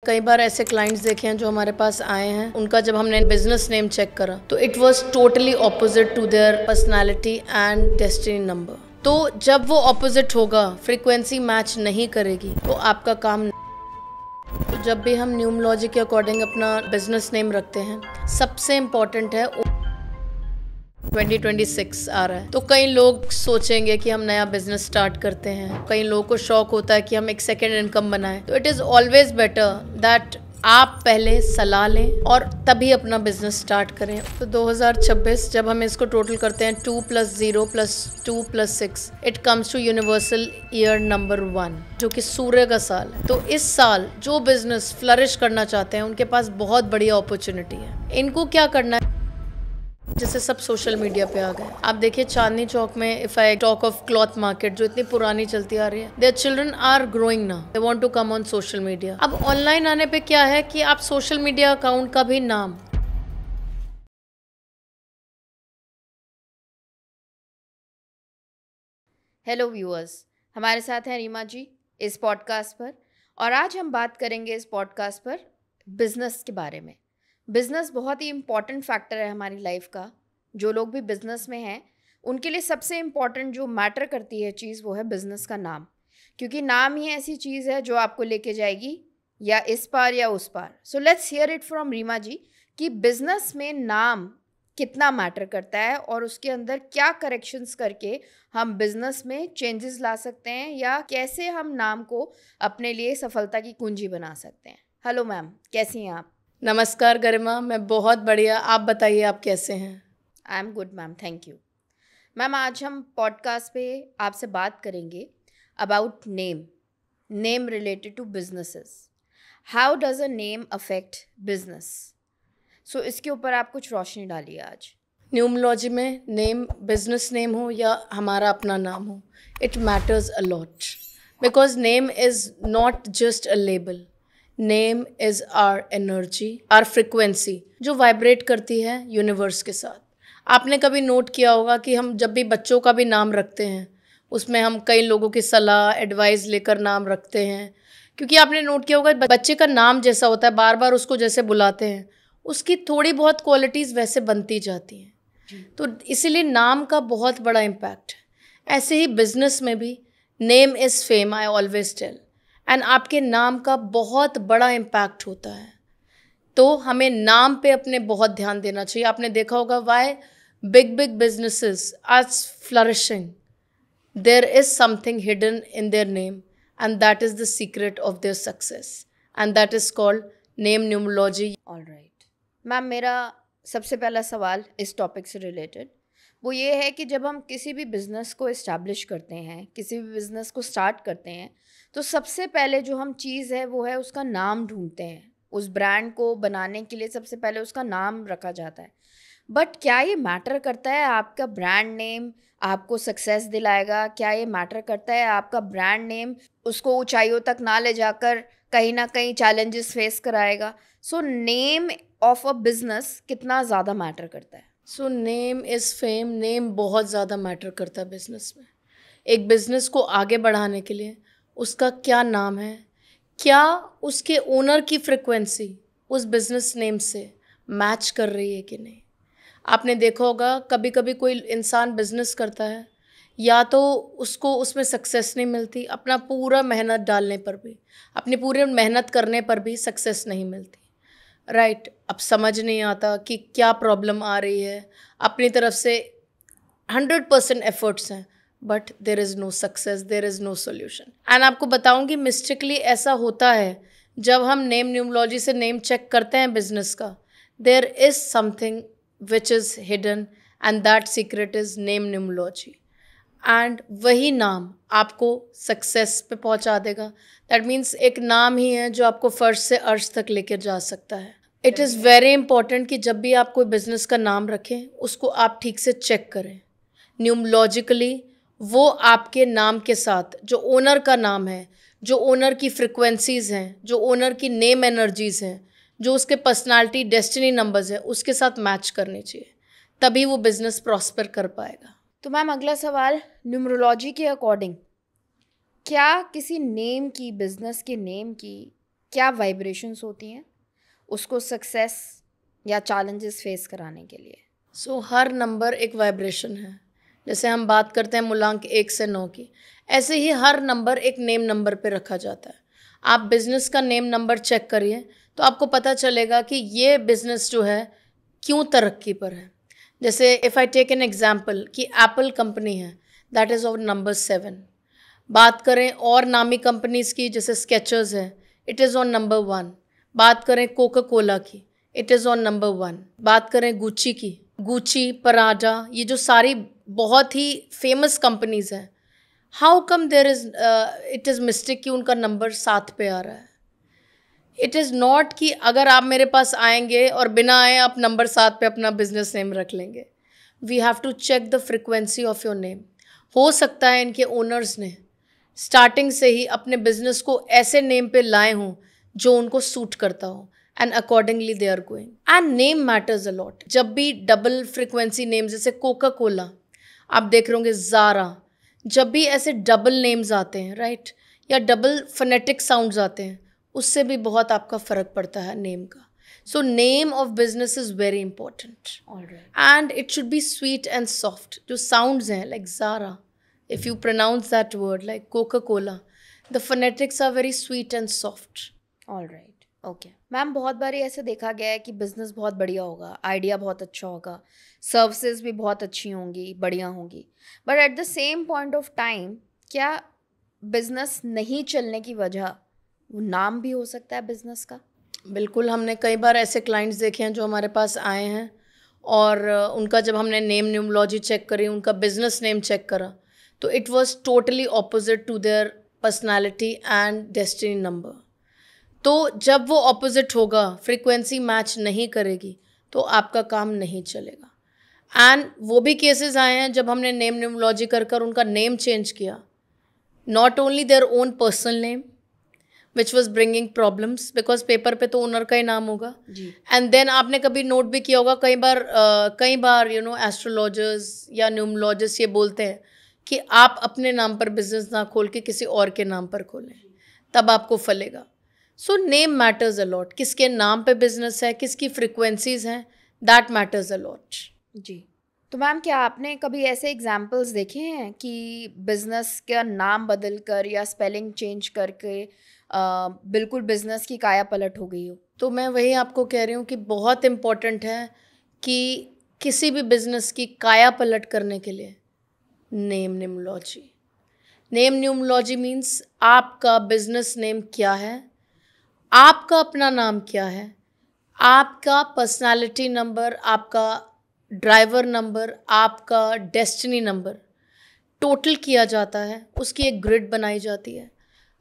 कई बार ऐसे क्लाइंट्स देखे हैं जो हमारे पास आए हैं, उनका जब हमने बिजनेस नेम चेक करा तो it was totally opposite to their personality and destiny number. तो जब वो ऑपोजिट होगा, फ्रीक्वेंसी मैच नहीं करेगी, तो आपका काम। तो जब भी हम न्यूमरोलॉजी के अकॉर्डिंग अपना बिजनेस नेम रखते हैं, सबसे इम्पोर्टेंट है 2026 आ रहा है, तो कई लोग सोचेंगे कि हम नया बिजनेस स्टार्ट करते हैं, कई लोगों को शौक होता है कि हम एक सेकेंड इनकम बनाएं। तो it is always better that आप पहले सलाह लें और तभी अपना बिजनेस स्टार्ट करें। तो 2026 जब हम इसको टोटल करते हैं 2 + 0 + 2 + 6, it comes to universal year number 1, जो कि सूर्य का साल है। तो इस साल जो बिजनेस फ्लरिश करना चाहते हैं उनके पास बहुत बड़ी अपॉर्चुनिटी है। इनको क्या करना है, जैसे सब सोशल मीडिया पे आ गए। आप देखिए चांदनी चौक में, if I talk of cloth market जो इतनी पुरानी चलती आ रही है, there children are growing now, they want to come on social media. अब ऑनलाइन आने पे क्या है कि आप सोशल मीडिया अकाउंट का भी नाम, हेलो व्यूअर्स, हमारे साथ हैं रीमा जी इस पॉडकास्ट पर, और आज हम बात करेंगे इस पॉडकास्ट पर बिज़नेस के बारे में। बिज़नेस बहुत ही इम्पॉर्टेंट फैक्टर है हमारी लाइफ का। जो लोग भी बिज़नेस में हैं उनके लिए सबसे इम्पॉर्टेंट जो मैटर करती है चीज़, वो है बिज़नेस का नाम, क्योंकि नाम ही ऐसी चीज़ है जो आपको लेके जाएगी या इस पार या उस पार। So let's hear it from Reema ji कि बिज़नेस में नाम कितना मैटर करता है और उसके अंदर क्या करेक्शंस करके हम बिजनेस में चेंजेस ला सकते हैं, या कैसे हम नाम को अपने लिए सफलता की कुंजी बना सकते हैं। हेलो मैम, कैसी हैं आप? नमस्कार गरिमा, मैं बहुत बढ़िया। आप बताइए आप कैसे हैं? I am good ma'am, thank you. Ma'am, आज हम पॉडकास्ट पे आपसे बात करेंगे about name related to businesses. How does a name affect business? So इसके ऊपर आप कुछ रोशनी डालिए आज। न्यूमरोलॉजी में नेम, बिजनेस नेम हो या हमारा अपना नाम हो, it matters a lot, because name is not just a label. Name is our energy, our frequency जो वाइब्रेट करती है यूनिवर्स के साथ। आपने कभी नोट किया होगा कि हम जब भी बच्चों का भी नाम रखते हैं, उसमें हम कई लोगों की सलाह, एडवाइस लेकर नाम रखते हैं, क्योंकि आपने नोट किया होगा बच्चे का नाम जैसा होता है, बार बार उसको जैसे बुलाते हैं, उसकी थोड़ी बहुत क्वालिटीज़ वैसे बनती जाती हैं। तो इसीलिए नाम का बहुत बड़ा इम्पैक्ट है। ऐसे ही बिजनेस में भी name is fame, I always tell, and आपके नाम का बहुत बड़ा इम्पैक्ट होता है। तो हमें नाम पे अपने बहुत ध्यान देना चाहिए। आपने देखा होगा why big big businesses are flourishing, there is something hidden in their name, and that is the secret of their success, and that is called name numerology. Alright ma'am, मेरा सबसे पहला सवाल इस टॉपिक से रिलेटेड वो ये है कि जब हम किसी भी बिज़नेस को इस्टेब्लिश करते हैं, किसी भी बिज़नेस को स्टार्ट करते हैं, तो सबसे पहले जो हम चीज़ है वो है उसका नाम ढूंढते हैं। उस ब्रांड को बनाने के लिए सबसे पहले उसका नाम रखा जाता है। बट क्या ये मैटर करता है आपका ब्रांड नेम आपको सक्सेस दिलाएगा? क्या ये मैटर करता है आपका ब्रांड नेम उसको ऊंचाइयों तक ना ले जाकर कहीं ना कहीं चैलेंजेस फेस कराएगा? सो नेम ऑफ अ बिजनेस कितना ज़्यादा मैटर करता है? So name is fame. Name बहुत ज़्यादा मैटर करता है बिजनेस में। एक बिजनेस को आगे बढ़ाने के लिए उसका क्या नाम है, क्या उसके ओनर की फ्रिक्वेंसी उस बिजनेस नेम से मैच कर रही है कि नहीं। आपने देखा होगा कभी कभी कोई इंसान बिजनेस करता है, या तो उसको उसमें सक्सेस नहीं मिलती, अपना पूरा मेहनत डालने पर भी, अपनी पूरी मेहनत करने पर भी सक्सेस नहीं मिलती। राइट, अब समझ नहीं आता कि क्या प्रॉब्लम आ रही है। अपनी तरफ से 100% एफर्ट्स हैं, but there is no success, there is no solution. And आपको बताऊंगी मिस्टेकली ऐसा होता है जब हम नेम न्यूमरोलॉजी से नेम चेक करते हैं बिजनेस का, there is something which is hidden, and that secret is name numerology. And वही नाम आपको सक्सेस पे पहुंचा देगा। दैट मीन्स एक नाम ही है जो आपको फर्श से अर्श तक लेकर जा सकता है। इट इज़ वेरी इंपॉर्टेंट कि जब भी आप कोई बिजनेस का नाम रखें उसको आप ठीक से चेक करें न्यूमरोलॉजिकली। वो आपके नाम के साथ जो ओनर का नाम है, जो ओनर की फ्रिक्वेंसीज़ हैं, जो ओनर की नेम एनर्जीज़ हैं, जो उसके पर्सनालिटी डेस्टिनी नंबर्स हैं, उसके साथ मैच करनी चाहिए, तभी वो बिज़नेस प्रॉस्पर कर पाएगा। तो मैम, अगला सवाल, न्यूमरोलॉजी के अकॉर्डिंग क्या किसी नेम की, बिजनेस के नेम की क्या वाइब्रेशंस होती हैं उसको सक्सेस या चैलेंजेस फेस कराने के लिए? सो हर नंबर एक वाइब्रेशन है। जैसे हम बात करते हैं मूलांक 1 से 9 की, ऐसे ही हर नंबर एक नेम नंबर पे रखा जाता है। आप बिजनेस का नेम नंबर चेक करिए तो आपको पता चलेगा कि ये बिजनेस जो है क्यों तरक्की पर है। जैसे if I take an example कि एप्पल कंपनी है, दैट इज़ ऑफ नंबर 7। बात करें और नामी कंपनीज की, जैसे स्केचर्स है, इट इज़ ऑन नंबर 1। बात करें कोका कोला की, इट इज़ ऑन नंबर 1। बात करें गुच्ची की, गुच्ची, पराडा, ये जो सारी बहुत ही फेमस कंपनीज हैं, how come there is it is mistake कि उनका नंबर 7 पे आ रहा है। इट इज़ नॉट कि अगर आप मेरे पास आएंगे और बिना आए आप नंबर 7 पे अपना बिजनेस नेम रख लेंगे। We have to check the frequency of your name. हो सकता है इनके ओनर्स ने स्टार्टिंग से ही अपने बिजनेस को ऐसे नेम पे लाए हों जो उनको सूट करता हो, and accordingly they are going. And name matters a lot. जब भी डबल फ्रिक्वेंसी नेम, जैसे कोका कोला, आप देख रहे होंगे ज़ारा, जब भी ऐसे डबल नेम्स आते हैं, राइट, या डबल फोनेटिक साउंड्स आते हैं, उससे भी बहुत आपका फ़र्क पड़ता है नेम का। So name of business is very important, and it should be sweet and soft. जो साउंड्स हैं like Zara, if you pronounce that word like Coca-Cola, the phonetics are very sweet and soft. All right, okay. Ma'am, बहुत बारी ऐसे देखा गया है कि business बहुत बढ़िया होगा, आइडिया बहुत अच्छा होगा, सर्विसेज भी बहुत अच्छी होंगी, बढ़िया होंगी, but at the same point of time क्या बिजनेस नहीं चलने की वजह वो नाम भी हो सकता है बिजनेस का? बिल्कुल, हमने कई बार ऐसे क्लाइंट्स देखे हैं जो हमारे पास आए हैं और उनका जब हमने नेम न्यूमोलॉजी चेक करी, उनका बिजनेस नेम चेक करा, तो it was totally opposite to their personality and destiny number. तो जब वो ऑपोजिट होगा, फ्रीक्वेंसी मैच नहीं करेगी, तो आपका काम नहीं चलेगा। एंड वो भी केसेस आए हैं जब हमने नेम न्यूमोलॉजी कर उनका नेम चेंज किया, not only their own personal name which was bringing problems, because paper पे तो ओनर का ही नाम होगा। एंड देन आपने कभी नोट भी किया होगा, कई बार यू नो एस्ट्रोलॉजर्स या न्यूमोलॉजिस्ट ये बोलते हैं कि आप अपने नाम पर बिजनेस ना खोल के किसी और के नाम पर खोलें, तब आपको फलेगा। So name matters a lot. किसके नाम पे बिजनेस है, किसकी फ्रिक्वेंसीज हैं, दैट मैटर्स अ लॉट। जी, तो मैम क्या आपने कभी ऐसे एग्जाम्पल्स देखे हैं कि बिजनेस का नाम बदल कर या स्पेलिंग चेंज करके बिल्कुल बिजनेस की काया पलट हो गई हो? तो मैं वही आपको कह रही हूँ कि बहुत इम्पॉर्टेंट है कि किसी भी बिजनेस की काया पलट करने के लिए नेम न्यूमोलॉजी। नेम न्यूमोलॉजी मीन्स आपका बिजनेस नेम क्या है, आपका अपना नाम क्या है, आपका पर्सनालिटी नंबर, आपका ड्राइवर नंबर, आपका डेस्टिनी नंबर टोटल किया जाता है, उसकी एक ग्रिड बनाई जाती है,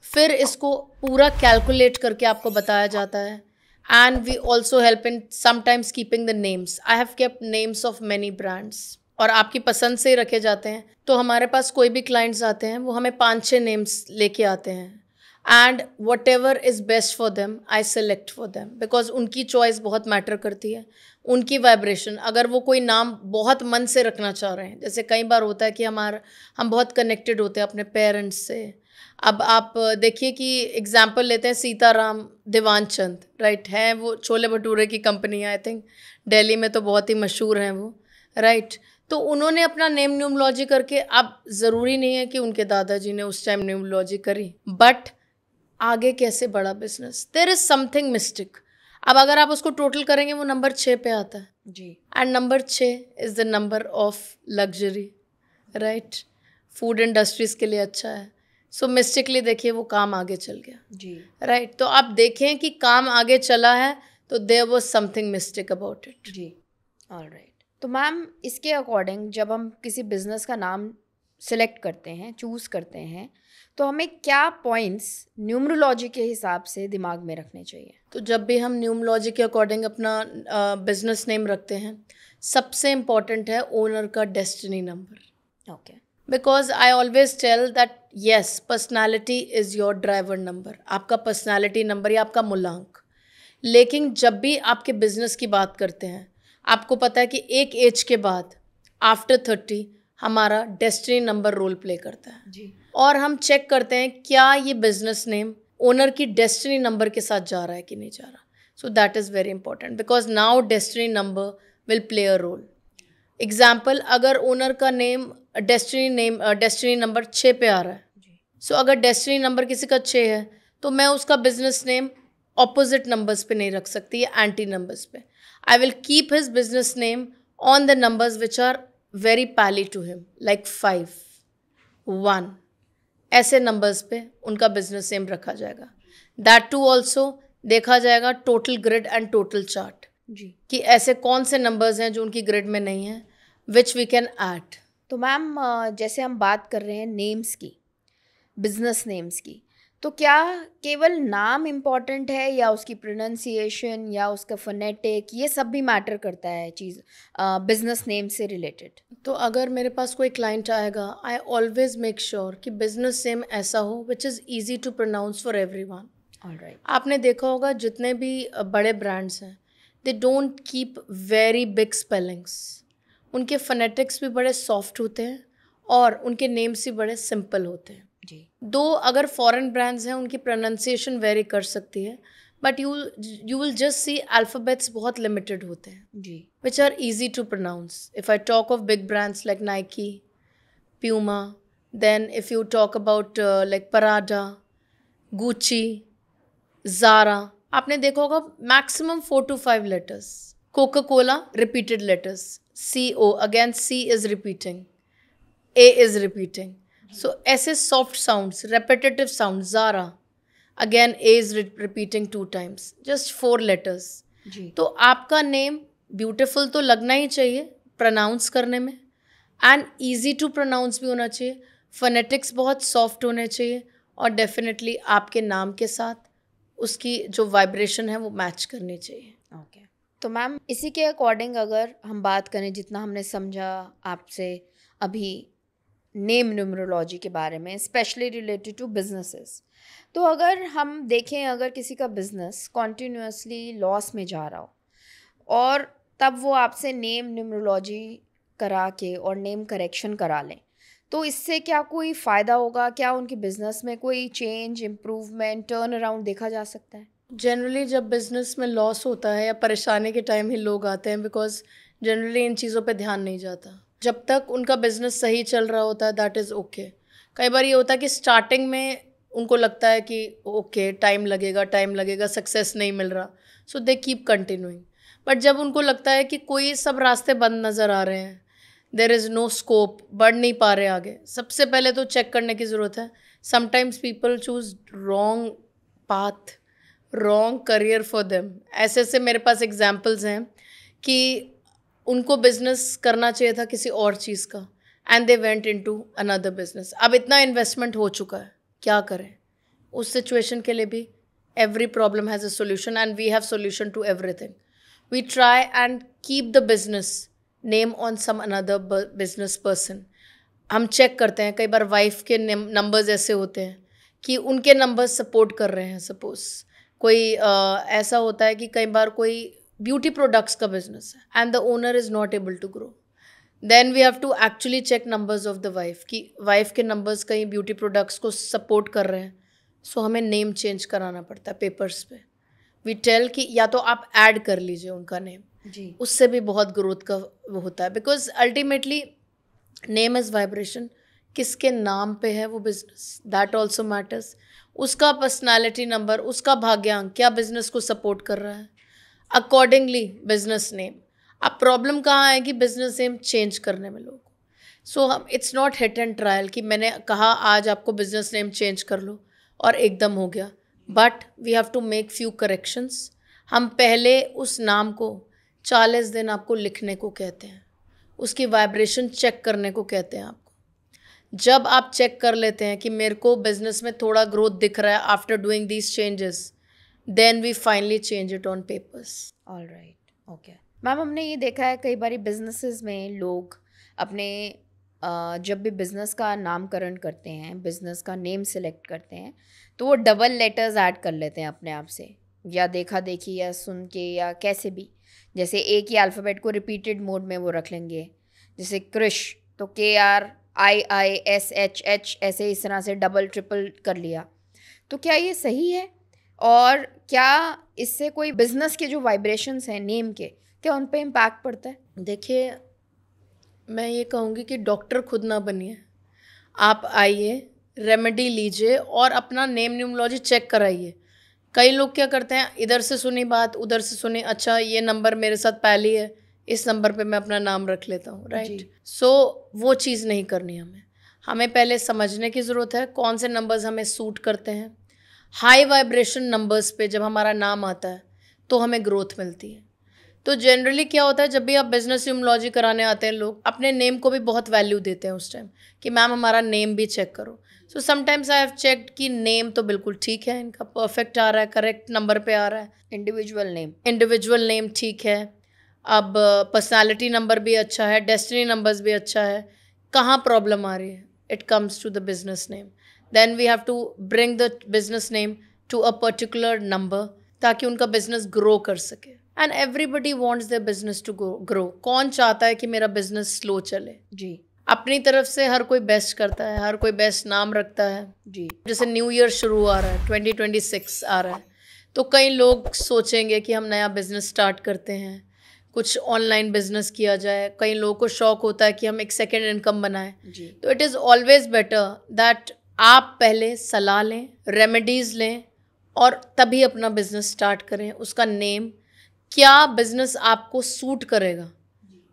फिर इसको पूरा कैलकुलेट करके आपको बताया जाता है। And we also help in sometimes keeping the names. I have kept names of many brands, और आपकी पसंद से ही रखे जाते हैं। तो हमारे पास कोई भी क्लाइंट्स आते हैं, वो हमें 5-6 नेम्स लेके आते हैं, and what ever is best for them I select for them, because उनकी चॉइस बहुत मैटर करती है, उनकी वाइब्रेशन। अगर वो कोई नाम बहुत मन से रखना चाह रहे हैं, जैसे कई बार होता है कि हम बहुत कनेक्टेड होते हैं अपने पेरेंट्स से। अब आप देखिए कि एग्जाम्पल लेते हैं सीताराम देवानचंद, राइट, हैं वो छोले भटूरे की कंपनी है, आई थिंक दिल्ली में तो बहुत ही मशहूर हैं वो, राइट। तो उन्होंने अपना नेम न्यूमोलॉजी करके, अब ज़रूरी नहीं है कि उनके दादाजी ने उस टाइम न्यूमोलॉजी करी, बट आगे कैसे बढ़ा business, there is something mystic. अब अगर आप उसको टोटल करेंगे, वो नंबर 6 पे आता है जी, and number 6 is the number of luxury, right, food industries के लिए अच्छा है। सो मिस्टिकली देखिए वो काम आगे चल गया जी, राइट। तो आप देखें कि काम आगे चला है, तो there was something mistake about it. जी, ऑलराइट। तो मैम, इसके अकॉर्डिंग जब हम किसी बिजनेस का नाम सिलेक्ट करते हैं, चूज़ करते हैं, तो हमें क्या पॉइंट्स न्यूमरोलॉजी के हिसाब से दिमाग में रखने चाहिए? तो जब भी हम न्यूमरोलॉजी के अकॉर्डिंग अपना बिजनेस नेम रखते हैं, सबसे इम्पॉर्टेंट है ओनर का destiny number. Okay, because I always tell that yes, personality is your driver number, आपका पर्सनैलिटी नंबर या आपका मूलांक। लेकिन जब भी आपके बिजनेस की बात करते हैं, आपको पता है कि एक एज के बाद आफ्टर 30 हमारा डेस्टिनी नंबर रोल प्ले करता है जी, और हम चेक करते हैं क्या ये बिजनेस नेम ओनर की डेस्टिनी नंबर के साथ जा रहा है कि नहीं जा रहा. So that is very important because now destiny number will play a role. Example, अगर ओनर का नेम डेस्टिनी नंबर 6 पे आ रहा है, सो अगर डेस्टिनी नंबर किसी का 6 है तो मैं उसका बिजनेस नेम ऑपोजिट नंबर्स पे नहीं रख सकती या एंटी नंबर्स पे. I will keep his business name on the numbers which are very pally to him, like 5, 1, ऐसे नंबर्स पे उनका बिजनेस नेम रखा जाएगा. दैट टू ऑल्सो देखा जाएगा total grid and total chart जी. कि ऐसे कौन से नंबर्स हैं जो उनकी ग्रिड में नहीं है, विच वी कैन ऐड. तो मैम जैसे हम बात कर रहे हैं नेम्स की, बिजनेस नेम्स की, तो क्या केवल नाम इम्पॉर्टेंट है या उसकी प्रोनाउंसिएशन या उसका फोनेटिक, ये सब भी मैटर करता है चीज़ बिजनेस नेम से रिलेटेड? तो अगर मेरे पास कोई क्लाइंट आएगा, आई ऑलवेज मेक श्योर कि बिजनेस नेम ऐसा हो which is easy to pronounce for everyone. Alright. आपने देखा होगा जितने भी बड़े ब्रांड्स हैं, they don't keep very big spellings. उनके फोनेटिक्स भी बड़े सॉफ्ट होते हैं और उनके नेम्स भी बड़े सिंपल होते हैं. जी. दो अगर फॉरेन ब्रांड्स हैं उनकी प्रोनाउंसिएशन वेरी कर सकती है, but you will just see alphabets बहुत लिमिटेड होते हैं जी. which are easy to pronounce. If I talk of big brands like Nike, Puma, then if you talk about like Prada, Gucci, Zara, आपने देखा होगा maximum 4 to 5 letters. Coca-Cola, repeated letters. C-O, again C is repeating. A is repeating. So ऐसे soft sounds, repetitive sounds, Zara, again A is repeating 2 times. Just 4 letters. जी. तो आपका name beautiful तो लगना ही चाहिए pronounce करने में, एंड ईजी टू प्रोनाउंस भी होना चाहिए, फोनेटिक्स बहुत सॉफ्ट होने चाहिए, और डेफिनेटली आपके नाम के साथ उसकी जो वाइब्रेशन है वो मैच करनी चाहिए. ओके. तो मैम इसी के अकॉर्डिंग अगर हम बात करें, जितना हमने समझा आपसे अभी नेम न्यूमरोलॉजी के बारे में, स्पेशली रिलेटेड टू बिजनेसेस, तो अगर हम देखें अगर किसी का बिजनेस कॉन्टिन्यूसली लॉस में जा रहा हो और तब वो आपसे नेम न्यूमरोलॉजी करा के और नेम करेक्शन करा लें, तो इससे क्या कोई फ़ायदा होगा? क्या उनके बिजनेस में कोई चेंज, इम्प्रूवमेंट, टर्न अराउंड देखा जा सकता है? जनरली जब बिजनेस में लॉस होता है या परेशानी के टाइम ही लोग आते हैं, बिकॉज जनरली इन चीज़ों पे ध्यान नहीं जाता. जब तक उनका बिजनेस सही चल रहा होता है दैट इज़ ओके. कई बार ये होता है कि स्टार्टिंग में उनको लगता है कि ओके टाइम लगेगा, सक्सेस नहीं मिल रहा, सो दे कीप कंटिन्यूइंग. बट जब उनको लगता है कि कोई सब रास्ते बंद नज़र आ रहे हैं, देयर इज़ नो स्कोप, बढ़ नहीं पा रहे आगे, सबसे पहले तो चेक करने की ज़रूरत है. Sometimes people choose wrong path, wrong career for them. ऐसे ऐसे मेरे पास एग्जाम्पल्स हैं कि उनको बिजनेस करना चाहिए था किसी और चीज़ का, and they went into another business. अब इतना इन्वेस्टमेंट हो चुका है, क्या करें? उस सिचुएशन के लिए भी every problem has a solution, and we have solution to everything. We try and keep the business name on some another business person. हम चेक करते हैं, कई बार वाइफ के नंबर्स ऐसे होते हैं कि उनके नंबर्स सपोर्ट कर रहे हैं. सपोज कोई ऐसा होता है कि कई बार कोई ब्यूटी प्रोडक्ट्स का बिजनेस है and the owner is not able to grow, then we have to actually check numbers of the wife कि वाइफ के नंबर्स कहीं ब्यूटी प्रोडक्ट्स को सपोर्ट कर रहे हैं. सो हमें नेम चेंज कराना पड़ता है पेपर्स पे. वी टेल कि या तो आप ऐड कर लीजिए उनका नेम जी. उससे भी बहुत ग्रोथ का वो होता है, because ultimately name is vibration. किसके नाम पे है वो बिजनेस, दैट ऑल्सो मैटर्स. उसका पर्सनालिटी नंबर, उसका भाग्यांक क्या बिजनेस को सपोर्ट कर रहा है, अकॉर्डिंगली बिजनेस नेम. अब प्रॉब्लम कहाँ है कि बिजनेस नेम चेंज करने में लोग. सो हम it's not hit and trial कि मैंने कहा आज आपको बिजनेस नेम चेंज कर लो और एकदम हो गया. But we have to make few corrections. हम पहले उस नाम को 40 दिन आपको लिखने को कहते हैं, उसकी वाइब्रेशन चेक करने को कहते हैं आपको. जब आप चेक कर लेते हैं कि मेरे को बिजनेस में थोड़ा ग्रोथ दिख रहा है after doing these changes, then we finally change it on papers. Alright. Okay ma'am, हमने ये देखा है कई बारी बिजनेसेस में लोग अपने जब भी बिज़नेस का नामकरण करते हैं, बिज़नेस का नेम सेलेक्ट करते हैं, तो वो डबल लेटर्स ऐड कर लेते हैं अपने आप से, या देखा देखी या सुन के या कैसे भी. जैसे एक ही अल्फ़ाबेट को रिपीटेड मोड में वो रख लेंगे, जैसे क्रिश तो KRIISHH, ऐसे इस तरह से डबल ट्रिपल कर लिया. तो क्या ये सही है, और क्या इससे कोई बिजनेस के जो वाइब्रेशंस हैं नेम के, क्या उन पे इम्पैक्ट पड़ता है? देखिए, मैं ये कहूँगी कि डॉक्टर खुद ना बनिए, आप आइए, रेमेडी लीजिए और अपना नेम न्यूमरोलॉजी चेक कराइए। कई लोग क्या करते हैं, इधर से सुनी बात, उधर से सुनी, अच्छा ये नंबर मेरे साथ पहली है, इस नंबर पे मैं अपना नाम रख लेता हूँ, राइट। सो वो चीज़ नहीं करनी हमें पहले समझने की ज़रूरत है कौन से नंबर्स हमें सूट करते हैं। हाई वाइब्रेशन नंबर्स पे जब हमारा नाम आता है तो हमें ग्रोथ मिलती है। तो जनरली क्या होता है, जब भी आप बिजनेस न्यूमरोलॉजी कराने आते हैं, लोग अपने नेम को भी बहुत वैल्यू देते हैं उस टाइम कि मैम हमारा नेम भी चेक करो। So sometimes I have checked कि नेम तो बिल्कुल ठीक है, इनका परफेक्ट आ रहा है, करेक्ट नंबर पे आ रहा है, इंडिविजुअल नेम ठीक है, अब पर्सनालिटी नंबर भी अच्छा है, डेस्टिनी नंबर्स भी अच्छा है, कहाँ प्रॉब्लम आ रही है, it comes to the business name. Then we have to bring the business name to a particular number ताकि उनका बिजनेस ग्रो कर सके। And everybody wants their business to grow. कौन चाहता है कि मेरा बिजनेस स्लो चले? जी। अपनी तरफ से हर कोई बेस्ट करता है, हर कोई बेस्ट नाम रखता है। जी। जैसे न्यू ईयर शुरू आ रहा है, 2026 आ रहा है, तो कई लोग सोचेंगे कि हम नया बिजनेस स्टार्ट करते हैं, कुछ ऑनलाइन बिजनेस किया जाए। कई लोगों को शौक होता है कि हम एक सेकेंड इनकम बनाएं। तो it is always better that आप पहले सलाह लें, रेमेडीज़ लें और तभी अपना बिजनेस स्टार्ट करें। उसका नेम, क्या बिजनेस आपको सूट करेगा,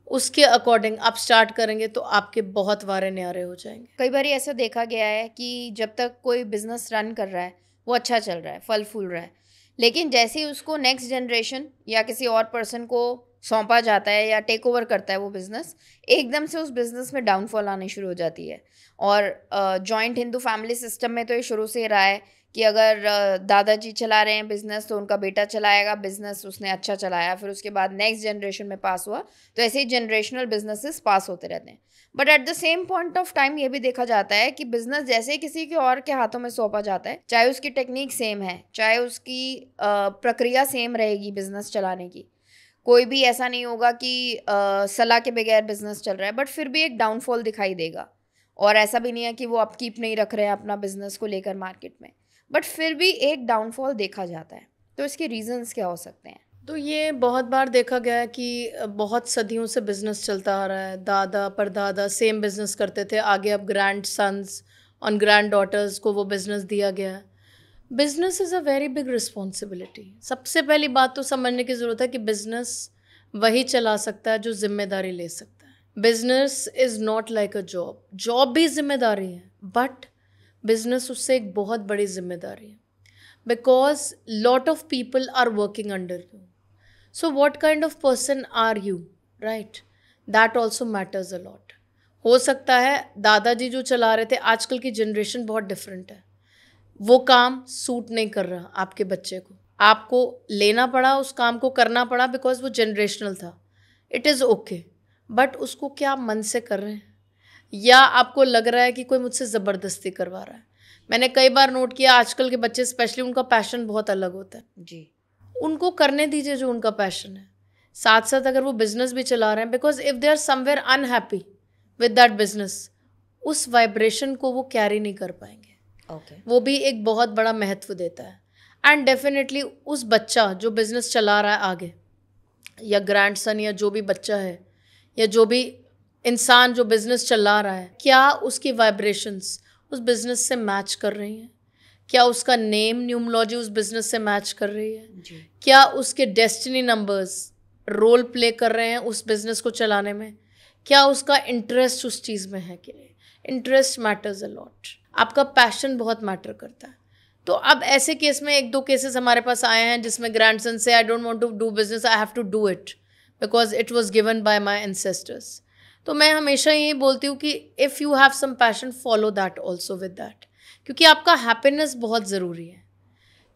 उसके अकॉर्डिंग आप स्टार्ट करेंगे तो आपके बहुत वारे न्यारे हो जाएंगे। कई बार ऐसा देखा गया है कि जब तक कोई बिजनेस रन कर रहा है वो अच्छा चल रहा है, फल फूल रहा है, लेकिन जैसे ही उसको नेक्स्ट जनरेशन या किसी और पर्सन को सौंपा जाता है या टेक ओवर करता है वो बिज़नेस, एकदम से उस बिज़नेस में डाउनफॉल आनी शुरू हो जाती है। और जॉइंट हिंदू फैमिली सिस्टम में तो ये शुरू से रहा है कि अगर दादाजी चला रहे हैं बिज़नेस तो उनका बेटा चलाएगा बिज़नेस, उसने अच्छा चलाया, फिर उसके बाद नेक्स्ट जनरेशन में पास हुआ, तो ऐसे ही जनरेशनल बिजनेसेस पास होते रहते हैं। But at the same point of time ये भी देखा जाता है कि बिजनेस जैसे ही किसी के और के हाथों में सौंपा जाता है, चाहे उसकी टेक्निक सेम है, चाहे उसकी प्रक्रिया सेम रहेगी बिजनेस चलाने की, कोई भी ऐसा नहीं होगा कि सलाह के बगैर बिजनेस चल रहा है, बट फिर भी एक डाउनफॉल दिखाई देगा। और ऐसा भी नहीं है कि वो अपकीप नहीं रख रहे हैं अपना बिजनेस को लेकर मार्केट में, बट फिर भी एक डाउनफॉल देखा जाता है। तो इसके रीजंस क्या हो सकते हैं? तो ये बहुत बार देखा गया है कि बहुत सदियों से बिजनेस चलता आ रहा है, दादा परदादा सेम बिजनेस करते थे, आगे अब ग्रैंड सन्स और ग्रैंड डॉटर्स को वो बिजनेस दिया गया है। Business is a very big responsibility. सबसे पहली बात तो समझने की ज़रूरत है कि बिजनेस वही चला सकता है जो जिम्मेदारी ले सकता है। Business is not like a job. Job भी जिम्मेदारी है, बट बिजनेस उससे एक बहुत बड़ी जिम्मेदारी है, because lot of people are working under you. So what kind of person are you, right? That also matters a lot. हो सकता है दादाजी जो चला रहे थे, आजकल की जनरेशन बहुत डिफरेंट है, वो काम सूट नहीं कर रहा आपके बच्चे को, आपको लेना पड़ा, उस काम को करना पड़ा बिकॉज वो जनरेशनल था। इट इज़ ओके, बट उसको क्या आप मन से कर रहे हैं या आपको लग रहा है कि कोई मुझसे ज़बरदस्ती करवा रहा है? मैंने कई बार नोट किया आजकल के बच्चे स्पेशली, उनका पैशन बहुत अलग होता है जी। उनको करने दीजिए जो उनका पैशन है, साथ साथ अगर वो बिजनेस भी चला रहे हैं, because if they are somewhere unhappy with that business, उस वाइब्रेशन को वो कैरी नहीं कर पाएंगे। वो भी एक बहुत बड़ा महत्व देता है। एंड डेफिनेटली उस बच्चा जो बिजनेस चला रहा है आगे, या ग्रैंडसन या जो भी बच्चा है, या जो भी इंसान जो बिजनेस चला रहा है, क्या उसकी वाइब्रेशंस उस बिजनेस से मैच कर रही हैं? क्या उसका नेम न्यूमरोलॉजी उस बिजनेस से मैच कर रही है? क्या उसके डेस्टिनी नंबर्स रोल प्ले कर रहे हैं उस बिजनेस को चलाने में? क्या उसका इंटरेस्ट उस चीज़ में है कि नहीं? Interest matters a lot. आपका पैशन बहुत मैटर करता है। तो अब ऐसे केस में एक दो केसेस हमारे पास आए हैं जिसमें ग्रैंडसन से, I don't want to do business, I have to do it because it was given by my ancestors. तो मैं हमेशा यही बोलती हूँ कि if you have some passion, follow that also with that, क्योंकि आपका हैप्पीनेस बहुत ज़रूरी है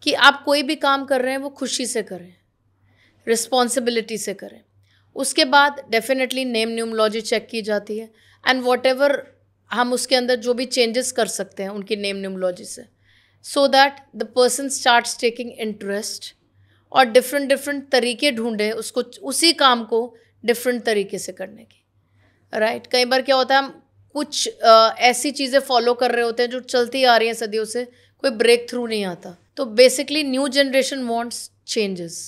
कि आप कोई भी काम कर रहे हैं वो खुशी से करें, रिस्पॉन्सिबिलिटी से करें। उसके बाद डेफिनेटली नेम न्यूमरोलॉजी चेक की जाती है, एंड वॉट एवर हम उसके अंदर जो भी चेंजेस कर सकते हैं उनकी नेम न्यूमरोलॉजी से, so that the person starts taking interest और डिफरेंट तरीके ढूंढे उसको, उसी काम को डिफरेंट तरीके से करने की, राइट? कई बार क्या होता है, हम कुछ ऐसी चीज़ें फॉलो कर रहे होते हैं जो चलती आ रही हैं सदियों से, कोई ब्रेक थ्रू नहीं आता। तो basically new generation wants changes.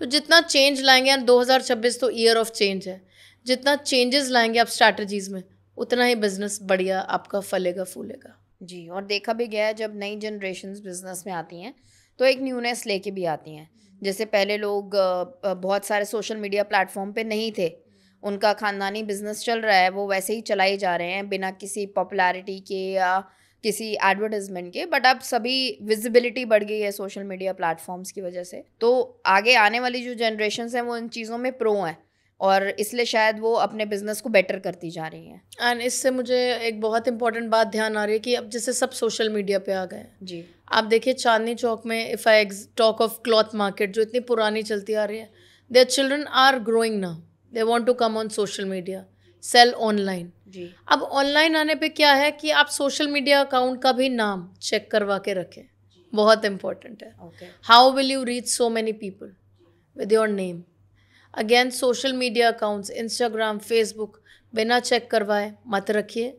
तो जितना चेंज लाएंगे, 2026 तो ईयर ऑफ चेंज है, जितना चेंजेस लाएंगे आप स्ट्रैटेजीज में, उतना ही बिजनेस बढ़िया आपका फलेगा फूलेगा। जी, और देखा भी गया है जब नई जनरेशन्स बिजनेस में आती हैं तो एक न्यूनेस लेके भी आती हैं। जैसे पहले लोग बहुत सारे सोशल मीडिया प्लेटफॉर्म पे नहीं थे, उनका ख़ानदानी बिजनेस चल रहा है, वो वैसे ही चलाए जा रहे हैं बिना किसी पॉपुलैरिटी के या किसी एडवर्टाइजमेंट के, बट अब सभी विजिबिलिटी बढ़ गई है सोशल मीडिया प्लेटफॉर्म्स की वजह से। तो आगे आने वाली जो जनरेशन्स हैं वो इन चीज़ों में प्रो हैं और इसलिए शायद वो अपने बिजनेस को बेटर करती जा रही हैं। एंड इससे मुझे एक बहुत इंपॉर्टेंट बात ध्यान आ रही है कि अब जैसे सब सोशल मीडिया पे आ गए हैं। जी, आप देखिए चांदनी चौक में, if I talk of cloth market जो इतनी पुरानी चलती आ रही है, there children are growing now, they want to come on social media, sell online. जी, अब ऑनलाइन आने पे क्या है कि आप सोशल मीडिया अकाउंट का भी नाम चेक करवा के रखें, बहुत इंपॉर्टेंट है। Okay, how will you reach so many people with your name? Again social media accounts, Instagram, Facebook, बिना चेक करवाए मत रखिए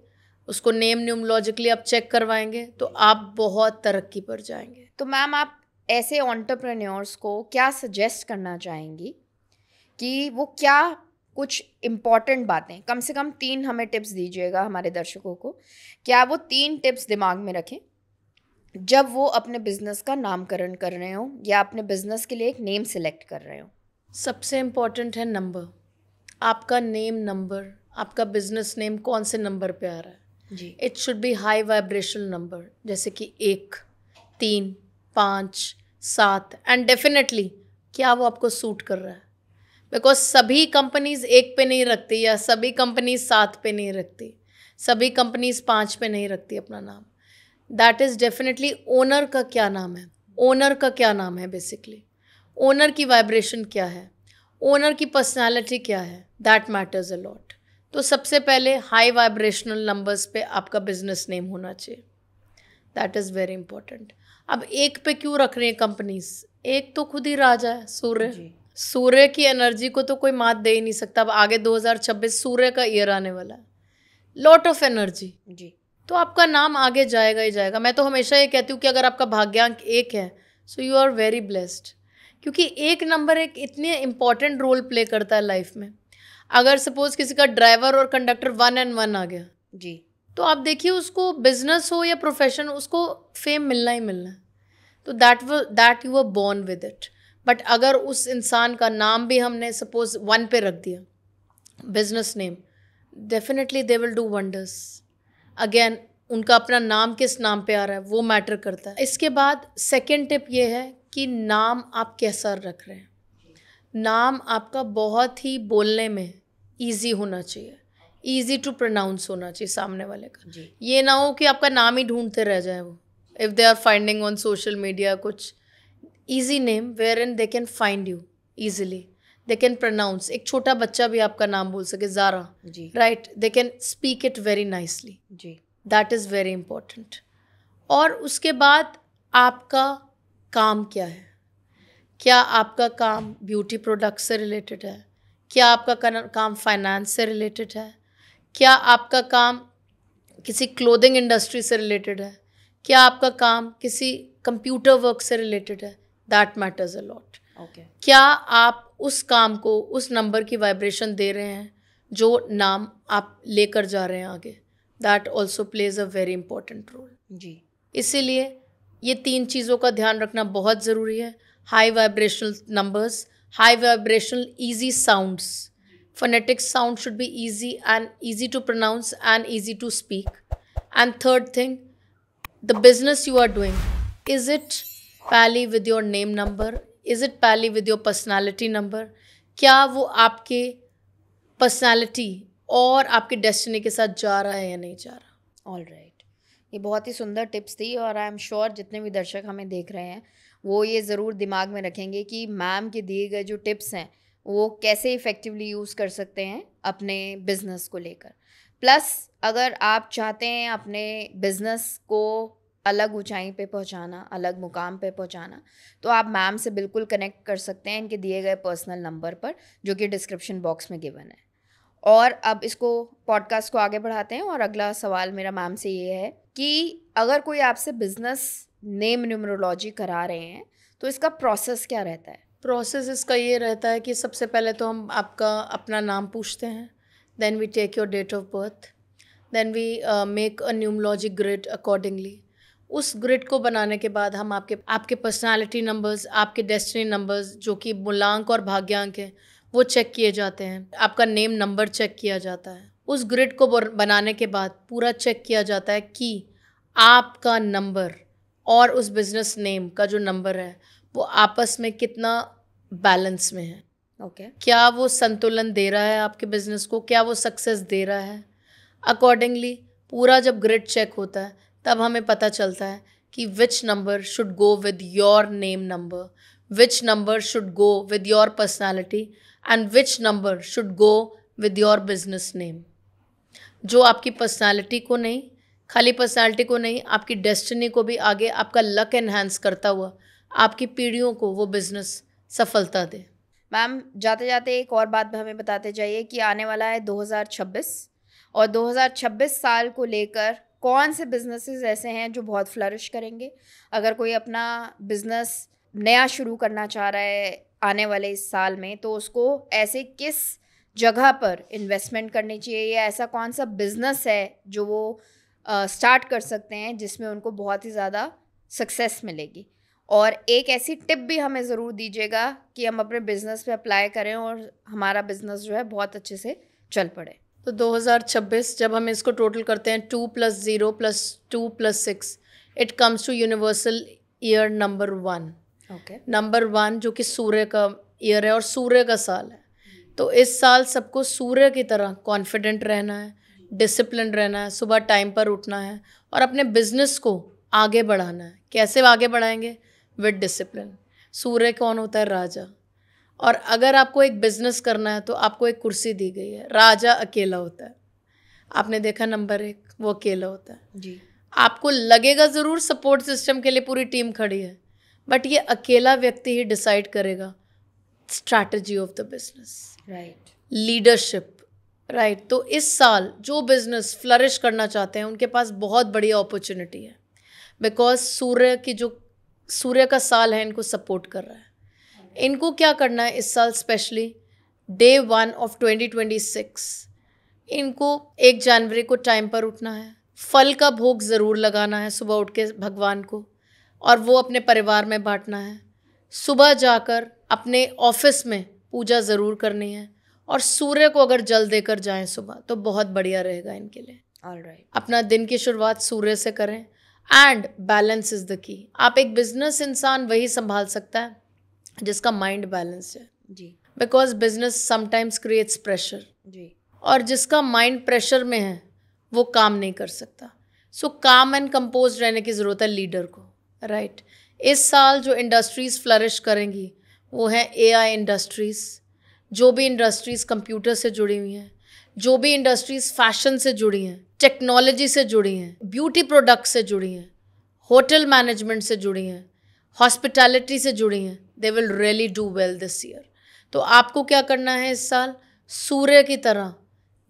उसको। नेम न्यूमलॉजिकली आप चेक करवाएंगे तो आप बहुत तरक्की पर जाएंगे। तो मैम आप ऐसे एंटरप्रेन्योर्स को क्या सजेस्ट करना चाहेंगी कि वो क्या कुछ इम्पॉर्टेंट बातें, कम से कम 3 हमें टिप्स दीजिएगा हमारे दर्शकों को, क्या वो 3 टिप्स दिमाग में रखें जब वो अपने बिजनेस का नामकरण कर रहे हो या अपने बिजनेस के लिए एक नेम सेलेक्ट कर रहे हो? सबसे इम्पॉर्टेंट है नंबर। आपका नेम नंबर, आपका बिजनेस नेम कौन से नंबर पे आ रहा है? जी, it should be high vibrational number, जैसे कि 1, 3, 5, 7, एंड डेफिनेटली क्या वो आपको सूट कर रहा है। बिकॉज सभी कंपनीज 1 पे नहीं रखती या सभी कंपनीज 7 पे नहीं रखती, सभी कंपनीज 5 पे नहीं रखती अपना नाम। दैट इज़ डेफिनेटली ओनर का क्या नाम है, ओनर का क्या नाम है, बेसिकली ओनर की वाइब्रेशन क्या है, ओनर की पर्सनालिटी क्या है, दैट मैटर्स अ लॉट। तो सबसे पहले हाई वाइब्रेशनल नंबर्स पे आपका बिजनेस नेम होना चाहिए, दैट इज़ वेरी इंपॉर्टेंट। अब 1 पे क्यों रख रही हैं कंपनीज? 1 तो खुद ही राजा है, सूर्य। जी, सूर्य की एनर्जी को तो कोई मात दे ही नहीं सकता। अब आगे 2026 सूर्य का ईयर आने वाला है, लॉट ऑफ एनर्जी, जी, तो आपका नाम आगे जाएगा ही जाएगा। मैं तो हमेशा ये कहती हूँ कि अगर आपका भाग्यांक 1 है so you are very blessed, क्योंकि 1 नंबर एक इतने इंपॉर्टेंट रोल प्ले करता है लाइफ में। अगर सपोज किसी का ड्राइवर और कंडक्टर 1 and 1 आ गया, जी, तो आप देखिए उसको बिजनेस हो या प्रोफेशन, उसको फेम मिलना ही मिलना है। तो that you are born with it. But अगर उस इंसान का नाम भी हमने सपोज 1 पे रख दिया, business name, definitely they will do wonders. Again उनका अपना नाम किस नाम पे आ रहा है वो मैटर करता है। इसके बाद सेकंड टिप ये है कि नाम आप कैसा रख रहे हैं। नाम आपका बहुत ही बोलने में ईजी होना चाहिए, ईजी टू प्रोनाउंस होना चाहिए सामने वाले का। जी, ये ना हो कि आपका नाम ही ढूंढते रह जाए वो, if they are finding on social media कुछ। Easy name where in they can find you easily, they can pronounce. एक छोटा बच्चा भी आपका नाम बोल सके, ज़ारा, जी, right, they can speak it very nicely, जी, दैट इज़ वेरी इंपॉर्टेंट। और उसके बाद आपका काम क्या है? क्या आपका काम ब्यूटी प्रोडक्ट से रिलेटेड है? क्या आपका काम फाइनेंस से रिलेटेड है? क्या आपका काम किसी क्लोथिंग इंडस्ट्री से रिलेटेड है? क्या आपका काम किसी कंप्यूटर वर्क से रिलेटेड है? That matters a lot. Okay, क्या आप उस काम को उस नंबर की वाइब्रेशन दे रहे हैं जो नाम आप लेकर जा रहे हैं आगे? That also plays a very important role. जी, इसीलिए ये 3 चीज़ों का ध्यान रखना बहुत ज़रूरी है। High vibrational numbers, high vibrational easy sounds, phonetic sound should be easy and easy to pronounce and easy to speak. And third thing, the business you are doing, is it pally with your name number? Is it pally with your personality number? क्या वो आपके personality और आपके destiny के साथ जा रहा है या नहीं जा रहा? ऑल राइट, ये बहुत ही सुंदर टिप्स थी और आई एम श्योर जितने भी दर्शक हमें देख रहे हैं वो ये ज़रूर दिमाग में रखेंगे कि मैम के दिए गए जो टिप्स हैं वो कैसे इफ़ेक्टिवली यूज़ कर सकते हैं अपने बिज़नेस को लेकर। प्लस अगर आप चाहते हैं अपने बिज़नेस को अलग ऊंचाई पे पहुंचाना, अलग मुकाम पे पहुंचाना, तो आप मैम से बिल्कुल कनेक्ट कर सकते हैं इनके दिए गए पर्सनल नंबर पर जो कि डिस्क्रिप्शन बॉक्स में गिवन है। और अब इसको पॉडकास्ट को आगे बढ़ाते हैं और अगला सवाल मेरा मैम से ये है कि अगर कोई आपसे बिज़नेस नेम न्यूमरोलॉजी करा रहे हैं, तो इसका प्रोसेस क्या रहता है? प्रोसेस इसका ये रहता है कि सबसे पहले तो हम आपका अपना नाम पूछते हैं, then we take your date of birth, then we make a numerology grid accordingly. उस ग्रिड को बनाने के बाद हम आपके पर्सनालिटी नंबर्स, आपके डेस्टिनी नंबर्स जो कि मूलांक और भाग्यांक हैं, वो चेक किए जाते हैं। आपका नेम नंबर चेक किया जाता है। उस ग्रिड को बनाने के बाद पूरा चेक किया जाता है कि आपका नंबर और उस बिजनेस नेम का जो नंबर है वो आपस में कितना बैलेंस में है। ओके क्या वो संतुलन दे रहा है आपके बिजनेस को, क्या वो सक्सेस दे रहा है। अकॉर्डिंगली पूरा जब ग्रिड चेक होता है तब हमें पता चलता है कि which number should go with your name number, which number should go with your personality and which number should go with your business name. जो आपकी पर्सनालिटी को नहीं, खाली पर्सनालिटी को नहीं, आपकी डेस्टिनी को भी आगे आपका लक एनहांस करता हुआ आपकी पीढ़ियों को वो बिजनेस सफलता दे। मैम, जाते जाते एक और बात हमें बताते जाइए कि आने वाला है 2026 और 2026 साल को लेकर कौन से बिजनेसेस ऐसे हैं जो बहुत फ्लरिश करेंगे? अगर कोई अपना बिजनेस नया शुरू करना चाह रहा है आने वाले इस साल में, तो उसको ऐसे किस जगह पर इन्वेस्टमेंट करनी चाहिए, या ऐसा कौन सा बिजनेस है जो वो स्टार्ट कर सकते हैं जिसमें उनको बहुत ही ज़्यादा सक्सेस मिलेगी? और एक ऐसी टिप भी हमें ज़रूर दीजिएगा कि हम अपने बिजनेस पे अप्लाई करें और हमारा बिजनेस जो है बहुत अच्छे से चल पड़े। तो 2026 जब हम इसको टोटल करते हैं 2 + 0 + 2 + 6, it comes to universal year number 1। Okay number 1 जो कि सूर्य का ईयर है और सूर्य का साल है। तो इस साल सबको सूर्य की तरह कॉन्फिडेंट रहना है, डिसिप्लिन रहना है, सुबह टाइम पर उठना है और अपने बिजनेस को आगे बढ़ाना है। कैसे आगे बढ़ाएंगे? With discipline. सूर्य कौन होता है? राजा। और अगर आपको एक बिजनेस करना है तो आपको एक कुर्सी दी गई है, राजा अकेला होता है। आपने देखा नंबर 1, वो अकेला होता है जी। आपको लगेगा ज़रूर सपोर्ट सिस्टम के लिए पूरी टीम खड़ी है, बट ये अकेला व्यक्ति ही डिसाइड करेगा strategy of the business, right, leadership, right. तो इस साल जो बिजनेस फ्लरिश करना चाहते हैं उनके पास बहुत बड़ी अपॉर्चुनिटी है, बिकॉज सूर्य का साल है, इनको सपोर्ट कर रहा है। इनको क्या करना है इस साल, स्पेशली Day 1 of 2026, इनको 1 जनवरी को टाइम पर उठना है, फल का भोग ज़रूर लगाना है सुबह उठ के भगवान को, और वो अपने परिवार में बांटना है। सुबह जाकर अपने ऑफिस में पूजा ज़रूर करनी है, और सूर्य को अगर जल देकर जाएं सुबह तो बहुत बढ़िया रहेगा इनके लिए। ऑलराइट, अपना दिन की शुरुआत सूर्य से करें, and balance is the key. आप एक बिजनेस इंसान वही संभाल सकता है जिसका माइंड बैलेंस है जी because business sometimes creates pressure, जी, और जिसका माइंड प्रेशर में है वो काम नहीं कर सकता। सो काम एंड कंपोज रहने की ज़रूरत है लीडर को, राइट। इस साल जो इंडस्ट्रीज़ फ्लरिश करेंगी वो है AI इंडस्ट्रीज़, जो भी इंडस्ट्रीज़ कंप्यूटर से जुड़ी हुई हैं, जो भी इंडस्ट्रीज़ फैशन से जुड़ी हैं, टेक्नोलॉजी से जुड़ी हैं, ब्यूटी प्रोडक्ट से जुड़ी हैं, होटल मैनेजमेंट से जुड़ी हैं, हॉस्पिटैलिटी से जुड़ी हैं, they will really do well this year. तो आपको क्या करना है इस साल? सूर्य की तरह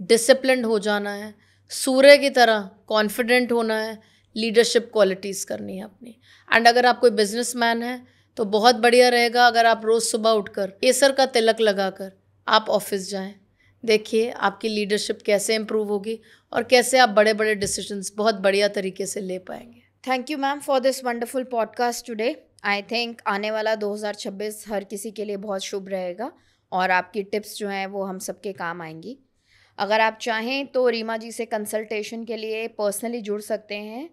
डिसिप्लिन्ड हो जाना है, सूर्य की तरह कॉन्फिडेंट होना है, लीडरशिप क्वालिटीज़ करनी है अपनी। एंड अगर आप कोई बिजनेसमैन है तो बहुत बढ़िया रहेगा अगर आप रोज़ सुबह उठकर केसर का तिलक लगाकर आप ऑफिस जाएं। देखिए आपकी लीडरशिप कैसे इम्प्रूव होगी और कैसे आप बड़े बड़े डिसीजंस बहुत बढ़िया तरीके से ले पाएंगे। Thank you ma'am for this wonderful podcast today. I think आने वाला 2026 हर किसी के लिए बहुत शुभ रहेगा और आपकी टिप्स जो हैं वो हम सबके काम आएंगी। अगर आप चाहें तो रीमा जी से कंसल्टेशन के लिए पर्सनली जुड़ सकते हैं।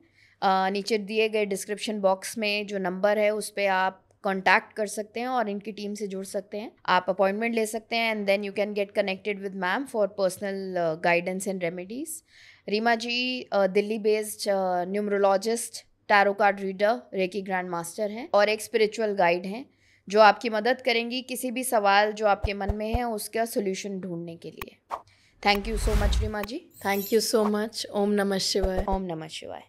नीचे दिए गए डिस्क्रिप्शन बॉक्स में जो नंबर है उस पर आप कांटेक्ट कर सकते हैं और इनकी टीम से जुड़ सकते हैं। आप अपॉइंटमेंट ले सकते हैं and then you can get connected with ma'am for personal guidance and remedies. Reema ji Delhi based numerologist, tarot card reader, Reiki grand master हैं और एक स्पिरिचुअल गाइड हैं जो आपकी मदद करेंगी किसी भी सवाल जो आपके मन में है उसका सोल्यूशन ढूंढने के लिए। Thank you so much Reema ji. Thank you so much. ओम नमः शिवाय। ओम नमः शिवाय।